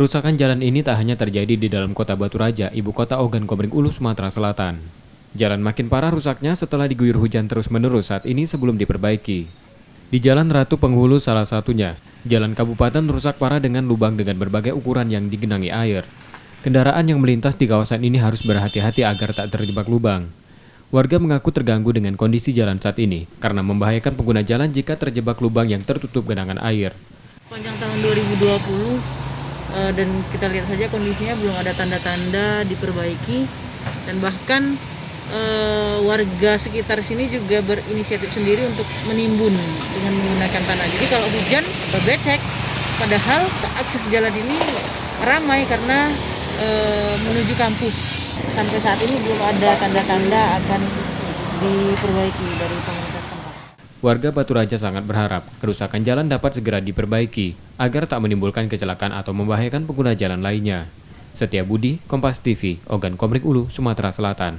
Kerusakan jalan ini tak hanya terjadi di dalam kota Batu Raja, ibu kota Ogan Komering Ulu, Sumatera Selatan. Jalan makin parah rusaknya setelah diguyur hujan terus-menerus saat ini sebelum diperbaiki. Di Jalan Ratu Penghulu salah satunya, jalan kabupaten rusak parah dengan lubang dengan berbagai ukuran yang digenangi air. Kendaraan yang melintas di kawasan ini harus berhati-hati agar tak terjebak lubang. Warga mengaku terganggu dengan kondisi jalan saat ini karena membahayakan pengguna jalan jika terjebak lubang yang tertutup genangan air. Panjang tahun 2020 dan kita lihat saja kondisinya belum ada tanda-tanda diperbaiki, dan bahkan warga sekitar sini juga berinisiatif sendiri untuk menimbun dengan menggunakan tanah. Jadi kalau hujan becek, padahal akses jalan ini ramai karena menuju kampus. Sampai saat ini belum ada tanda-tanda akan diperbaiki dari pemerintah setempat. Warga Batu Raja sangat berharap kerusakan jalan dapat segera diperbaiki agar tak menimbulkan kecelakaan atau membahayakan pengguna jalan lainnya. Setia Budi, Kompas TV, Ogan Komering Ulu, Sumatera Selatan.